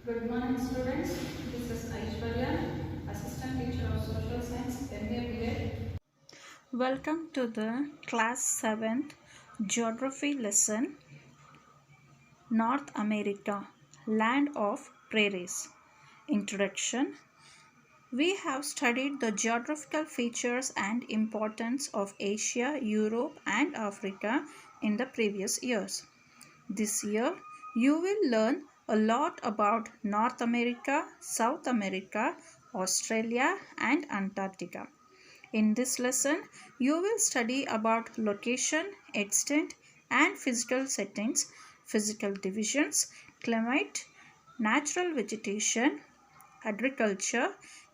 Good morning students, this is Aishwarya, Assistant Teacher of Social Science, MA BEd. Welcome to the class 7th Geography lesson, North America, Land of Prairies. Introduction. We have studied the geographical features and importance of Asia, Europe and Africa in the previous years. This year, you will learn a lot about North America, South America, Australia and Antarctica. In this lesson, you will study about location, extent and physical settings, physical divisions, climate, natural vegetation, agriculture,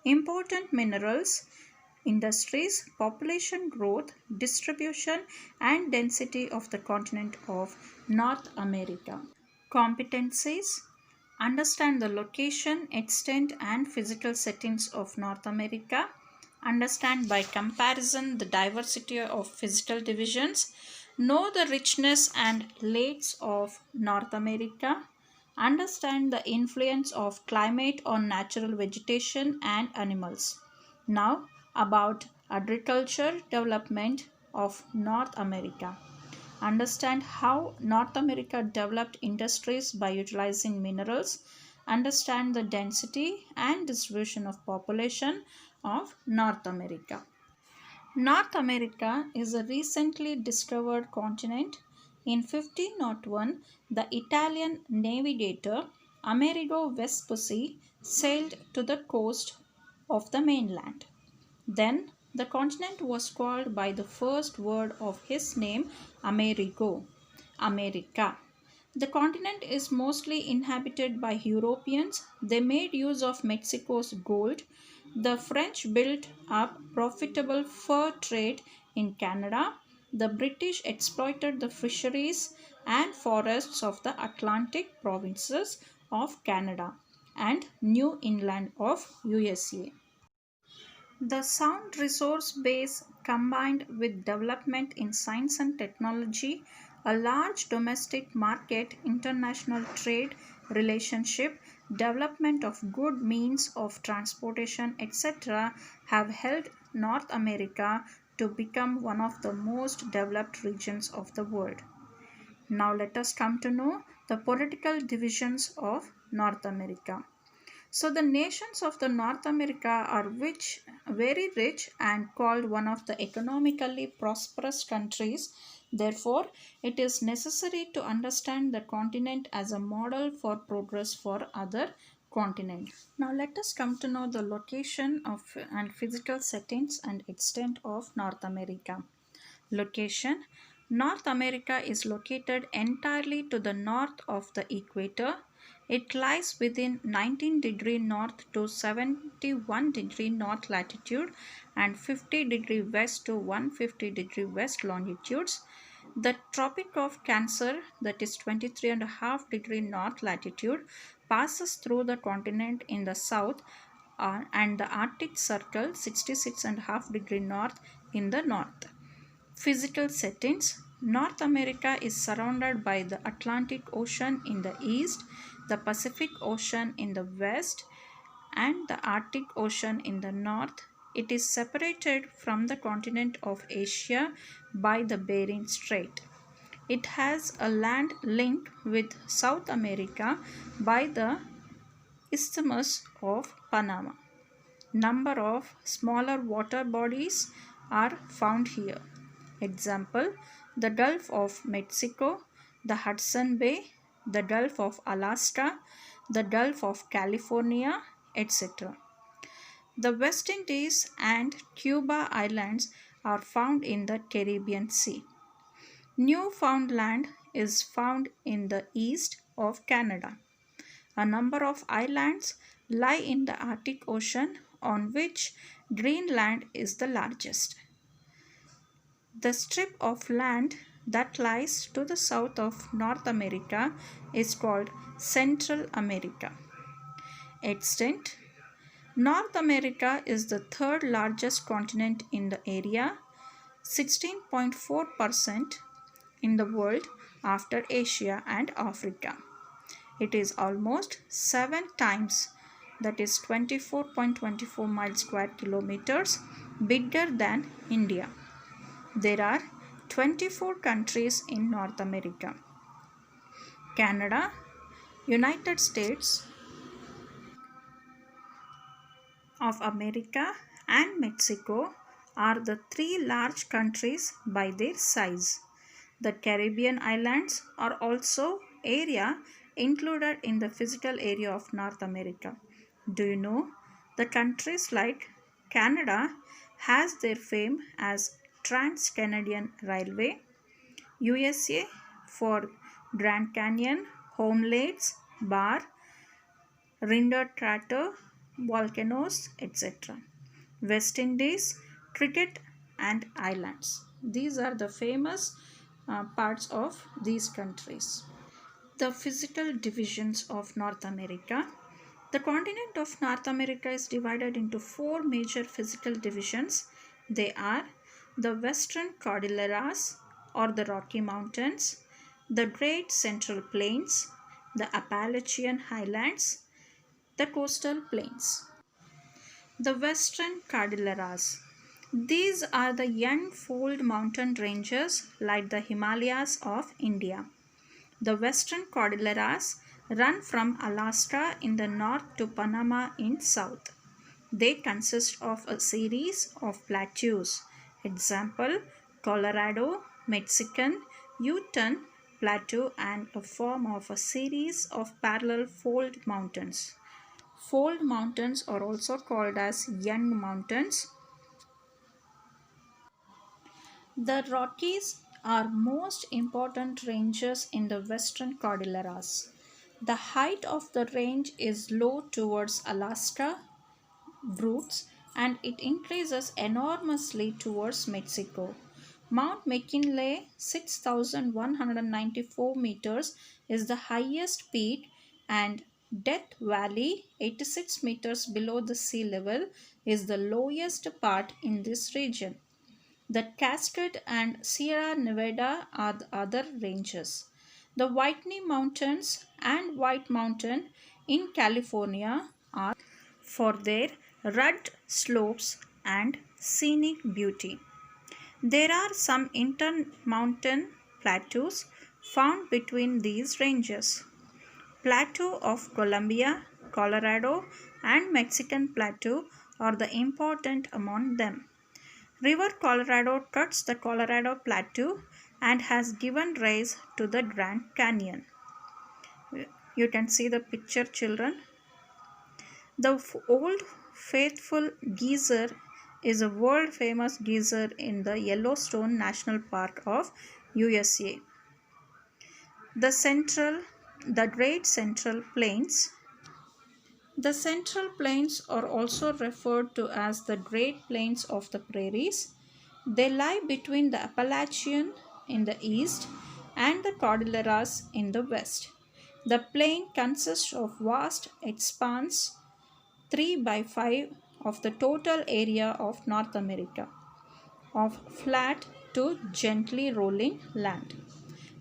important minerals, industries, population growth, distribution and density of the continent of North America. Competencies: understand the location, extent and physical settings of North America. Understand by comparison the diversity of physical divisions. Know the richness and lakes of North America. Understand the influence of climate on natural vegetation and animals. Now about agriculture development of North America. Understand how North America developed industries by utilizing minerals. Understand the density and distribution of population of North America. North America is a recently discovered continent. In 1501, the Italian navigator Amerigo Vespucci sailed to the coast of the mainland. Then the continent was called by the first word of his name, Amerigo, America. The continent is mostly inhabited by Europeans. They made use of Mexico's gold. The French built up profitable fur trade in Canada. The British exploited the fisheries and forests of the Atlantic provinces of Canada and New England of USA. The sound resource base combined with development in science and technology, a large domestic market, international trade relationship, development of good means of transportation, etc., have helped North America to become one of the most developed regions of the world. Now let us come to know the political divisions of North America. So the nations of the North America are very rich and called one of the economically prosperous countries. Therefore, it is necessary to understand the continent as a model for progress for other continents. Now let us come to know the location of and physical settings and extent of North America. Location: North America is located entirely to the north of the equator. It lies within 19° north to 71° north latitude and 50° west to 150° west longitudes. The Tropic of Cancer, that is 23.5° north latitude, passes through the continent in the south and the Arctic Circle 66.5° north in the north. Physical settings: North America is surrounded by the Atlantic Ocean in the east, the Pacific Ocean in the west, and the Arctic Ocean in the north. It is separated from the continent of Asia by the Bering Strait. It has a land link with South America by the Isthmus of Panama. Number of smaller water bodies are found here. Example: the Gulf of Mexico, the Hudson Bay, the Gulf of Alaska, the Gulf of California, etc. The West Indies and Cuba Islands are found in the Caribbean Sea. Newfoundland is found in the east of Canada. A number of islands lie in the Arctic Ocean, on which Greenland is the largest. The strip of land that lies to the south of North America is called Central America. Extent: North America is the third largest continent in the area, 16.4% in the world after Asia and Africa. It is almost 7 times, that is 24.24 miles square kilometers, bigger than India. There are 24 countries in North America. Canada, United States of America and Mexico are the three large countries by their size. The Caribbean islands are also area included in the physical area of North America. Do you know the countries like Canada has their fame as Trans-Canadian Railway, USA for Grand Canyon, Homelades, Bar, Rinder Crater, volcanoes, etc. West Indies, cricket and islands. These are the famous parts of these countries. The physical divisions of North America. The continent of North America is divided into four major physical divisions. They are the Western Cordilleras or the Rocky Mountains, the Great Central Plains, the Appalachian Highlands, the Coastal Plains. The Western Cordilleras. These are the young-fold mountain ranges like the Himalayas of India. The Western Cordilleras run from Alaska in the north to Panama in south. They consist of a series of plateaus. Example, Colorado, Mexican, Utah Plateau and a form of a series of parallel fold mountains. Fold mountains are also called as young mountains. The Rockies are most important ranges in the Western Cordilleras. The height of the range is low towards Alaska roots and it increases enormously towards Mexico. Mount McKinley, 6,194 meters, is the highest peak, and Death Valley, 86 meters below the sea level, is the lowest part in this region. The Cascade and Sierra Nevada are the other ranges. The Whitney Mountains and White Mountain in California are for their rugged slopes and scenic beauty. There are some intermountain plateaus found between these ranges. Plateau of Columbia, Colorado and Mexican Plateau are the important among them. River Colorado cuts the Colorado Plateau and has given rise to the Grand Canyon. You can see the picture, children. The Old Faithful Geyser is a world famous geyser in the Yellowstone National Park of USA. The Great Central Plains. The Central Plains are also referred to as the Great Plains of the Prairies. They lie between the Appalachian in the east and the Cordilleras in the west. The plain consists of vast expanse 3 by 5 of the total area of North America, of flat to gently rolling land.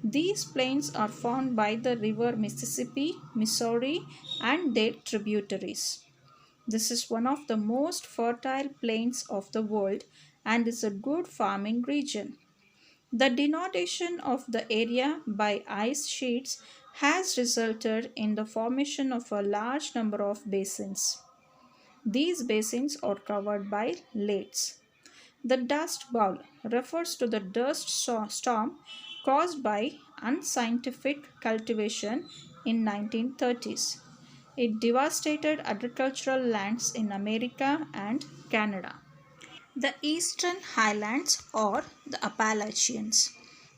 These plains are formed by the river Mississippi, Missouri, and their tributaries. This is one of the most fertile plains of the world and is a good farming region. The denudation of the area by ice sheets has resulted in the formation of a large number of basins. These basins are covered by lakes. The Dust Bowl refers to the storm caused by unscientific cultivation in 1930s. It devastated agricultural lands in America and Canada. The Eastern Highlands or the Appalachians.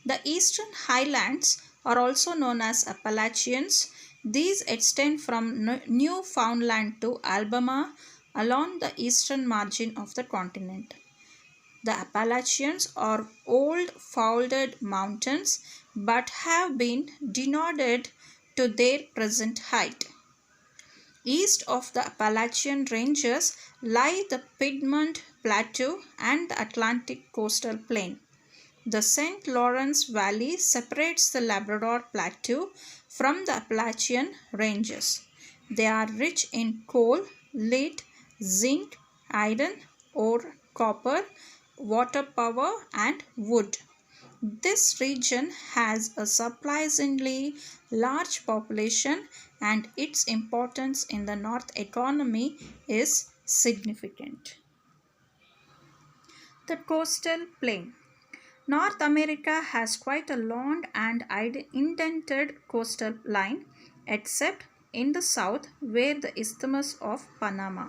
The Eastern Highlands are also known as Appalachians. These extend from Newfoundland to Alabama along the eastern margin of the continent. The Appalachians are old folded mountains but have been denuded to their present height. East of the Appalachian Ranges lie the Piedmont Plateau and the Atlantic Coastal Plain. The St. Lawrence Valley separates the Labrador Plateau from the Appalachian Ranges. They are rich in coal, lead, zinc, iron, ore, copper, water power, and wood. This region has a surprisingly large population and its importance in the North economy is significant. The coastal plain. North America has quite a long and indented coastal line, except in the south where the Isthmus of Panama.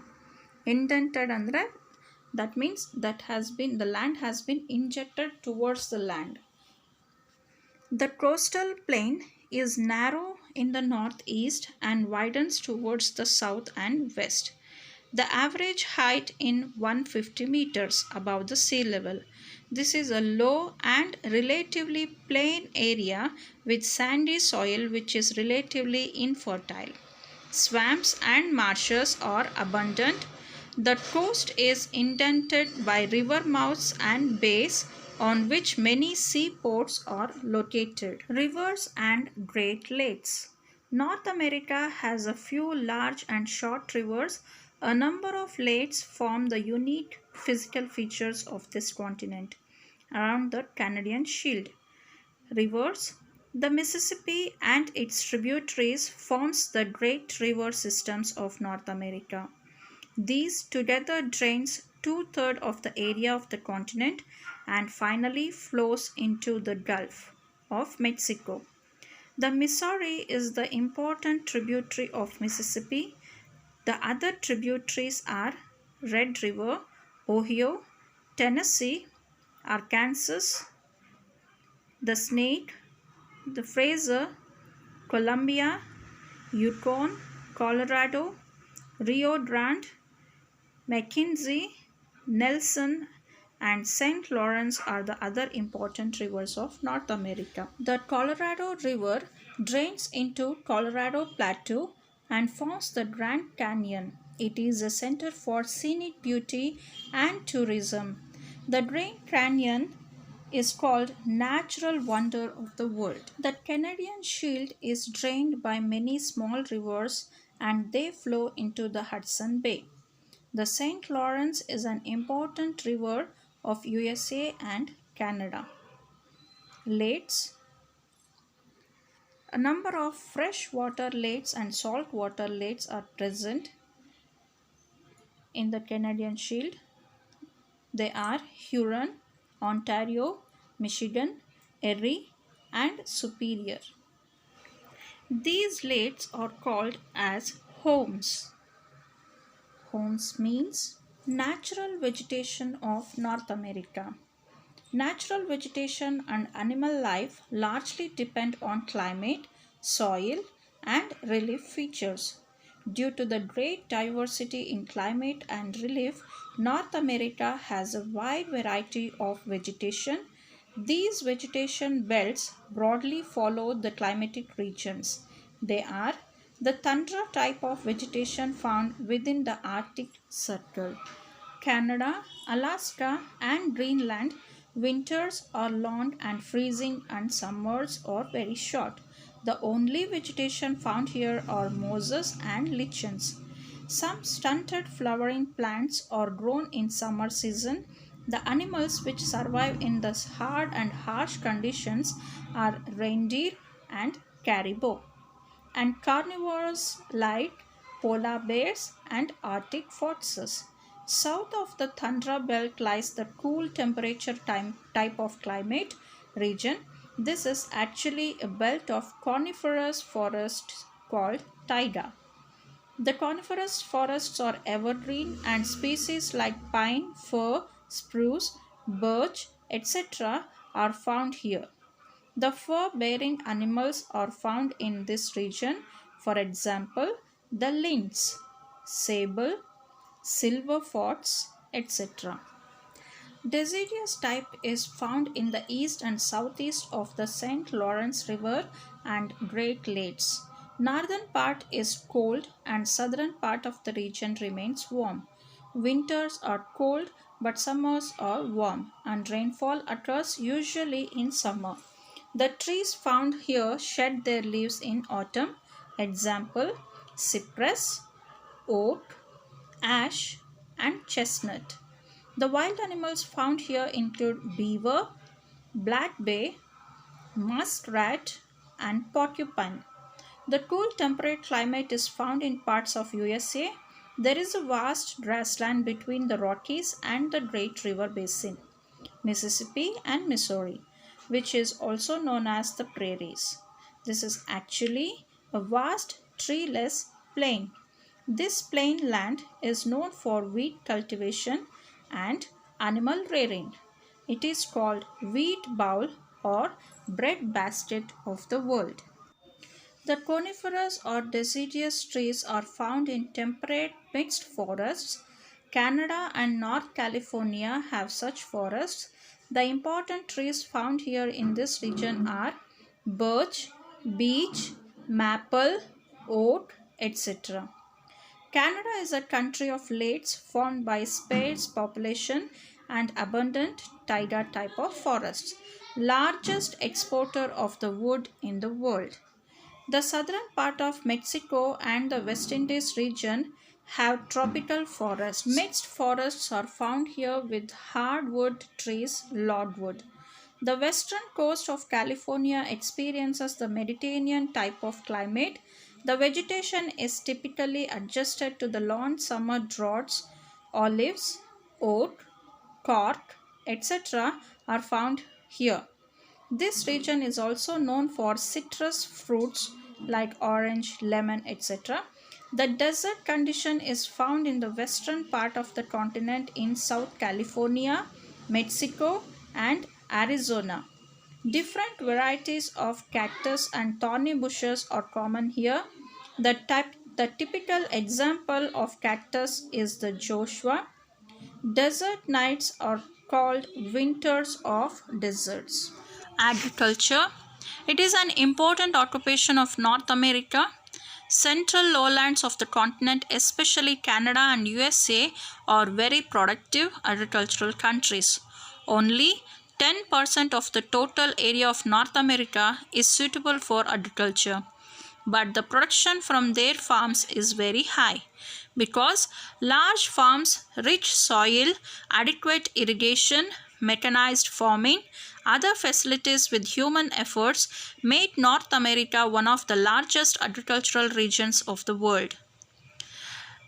Indented andre that means the land has been injected towards the land. The coastal plain is narrow in the northeast and widens towards the south and west. The average height in 150 meters above the sea level. This is a low and relatively plain area with sandy soil which is relatively infertile. Swamps and marshes are abundant. The coast is indented by river mouths and bays on which many seaports are located. Rivers and Great Lakes. North America has a few large and short rivers. A number of lakes form the unique physical features of this continent around the Canadian Shield. Rivers. The Mississippi and its tributaries forms the great river systems of North America. These together drains two-thirds of the area of the continent and finally flows into the Gulf of Mexico. The Missouri is the important tributary of Mississippi. The other tributaries are Red River, Ohio, Tennessee, Arkansas, the Snake, the Fraser, Columbia, Yukon, Colorado, Rio Grande, McKenzie, Nelson, and St. Lawrence are the other important rivers of North America. The Colorado River drains into Colorado Plateau and forms the Grand Canyon. It is a center for scenic beauty and tourism. The Grand Canyon is called natural wonder of the world. The Canadian Shield is drained by many small rivers and they flow into the Hudson Bay. The St. Lawrence is an important river of USA and Canada. Lakes. A number of freshwater lakes and saltwater lakes are present in the Canadian Shield. They are Huron, Ontario, Michigan, Erie, and Superior. These lakes are called as homes. Homes means natural vegetation of North America. Natural vegetation and animal life largely depend on climate, soil, and relief features. Due to the great diversity in climate and relief, North America has a wide variety of vegetation. These vegetation belts broadly follow the climatic regions. They are the tundra type of vegetation found within the Arctic Circle. Canada, Alaska, and Greenland winters are long and freezing and summers are very short. The only vegetation found here are mosses and lichens. Some stunted flowering plants are grown in summer season. The animals which survive in the hard and harsh conditions are reindeer and caribou, and carnivores like polar bears and Arctic foxes. South of the tundra belt lies the cool temperature type of climate region. This is actually a belt of coniferous forests called taiga. The coniferous forests are evergreen and species like pine, fir, spruce, birch, etc. are found here. The fur-bearing animals are found in this region, for example, the lynx, sable, silver fox, etc. Deciduous type is found in the east and southeast of the St. Lawrence River and Great Lakes. Northern part is cold and southern part of the region remains warm. Winters are cold but summers are warm and rainfall occurs usually in summer. The trees found here shed their leaves in autumn. Example, cypress, oak, ash, and chestnut. The wild animals found here include beaver, black bear, muskrat, and porcupine. The cool temperate climate is found in parts of USA. There is a vast grassland between the Rockies and the Great River Basin, Mississippi and Missouri, which is also known as the prairies. This is actually a vast treeless plain. This plain land is known for wheat cultivation and animal rearing. It is called wheat bowl or breadbasket of the world. The coniferous or deciduous trees are found in temperate mixed forests. Canada and North California have such forests. The important trees found here in this region are birch, beech, maple, oak, etc. Canada is a country of lakes formed by sparse population and abundant taiga type of forests, largest exporter of the wood in the world. The southern part of Mexico and the West Indies region have tropical forests. Mixed forests are found here with hardwood trees, logwood. The western coast of California experiences the Mediterranean type of climate. The vegetation is typically adjusted to the long summer droughts. Olives, oak, cork, etc. are found here. This region is also known for citrus fruits like orange, lemon, etc. The desert condition is found in the western part of the continent in South California, Mexico, and Arizona. Different varieties of cactus and thorny bushes are common here. The typical example of cactus is the Joshua. Desert nights are called winters of deserts. Agriculture. It is an important occupation of North America. Central lowlands of the continent, especially Canada and USA, are very productive agricultural countries. Only 10% of the total area of North America is suitable for agriculture. But the production from their farms is very high because large farms, rich soil, adequate irrigation, mechanized farming, other facilities with human efforts made North America one of the largest agricultural regions of the world.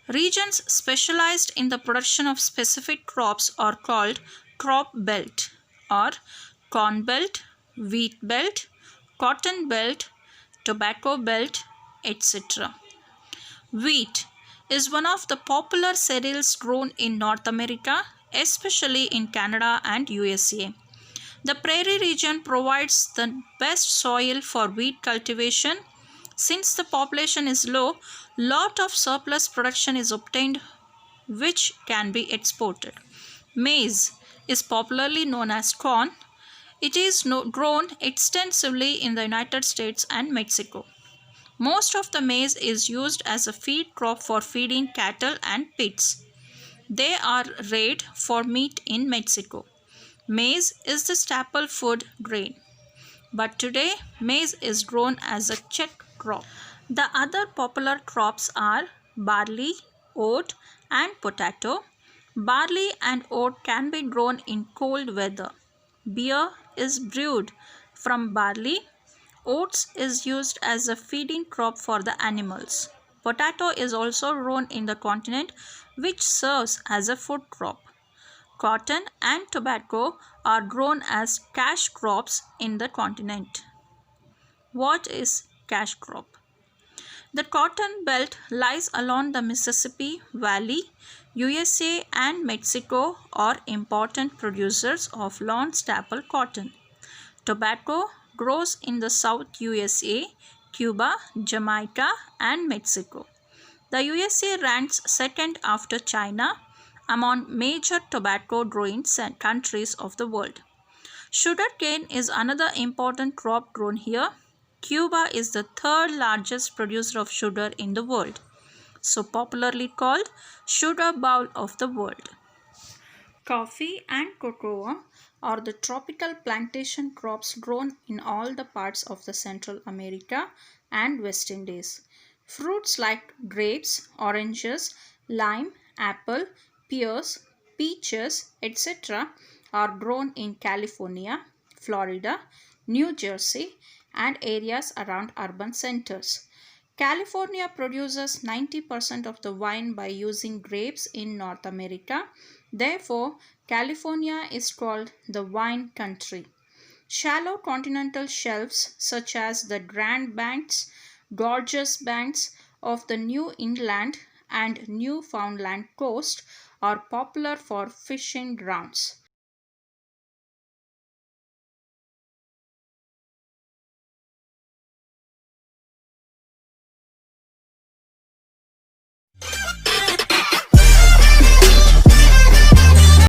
Regions specialized in the production of specific crops are called crop belt or corn belt, wheat belt, cotton belt, tobacco belt, etc. Wheat is one of the popular cereals grown in North America, especially in Canada and USA. The prairie region provides the best soil for wheat cultivation. Since the population is low, lot of surplus production is obtained which can be exported. Maize is popularly known as corn. It is grown extensively in the United States and Mexico. Most of the maize is used as a feed crop for feeding cattle and pigs. They are reared for meat in Mexico. Maize is the staple food grain. But today, maize is grown as a check crop. The other popular crops are barley, oat, and potato. Barley and oat can be grown in cold weather. Beer is brewed from barley. Oats is used as a feeding crop for the animals. Potato is also grown in the continent, which serves as a food crop. Cotton and tobacco are grown as cash crops in the continent. What is cash crop? The cotton belt lies along the Mississippi Valley. USA and Mexico are important producers of long staple cotton. Tobacco grows in the South USA, Cuba, Jamaica, and Mexico. The USA ranks second after China among major tobacco growing countries of the world. Sugarcane is another important crop grown here. Cuba is the third largest producer of sugar in the world, so popularly called sugar bowl of the world. Coffee and cocoa are the tropical plantation crops grown in all the parts of the Central America and West Indies. Fruits like grapes, oranges, lime, apple, pears, peaches, etc. are grown in California, Florida, New Jersey, and areas around urban centers. California produces 90% of the wine by using grapes in North America. Therefore, California is called the wine country. Shallow continental shelves, such as the Grand Banks, gorgeous banks of the New England and Newfoundland coast, are popular for fishing grounds.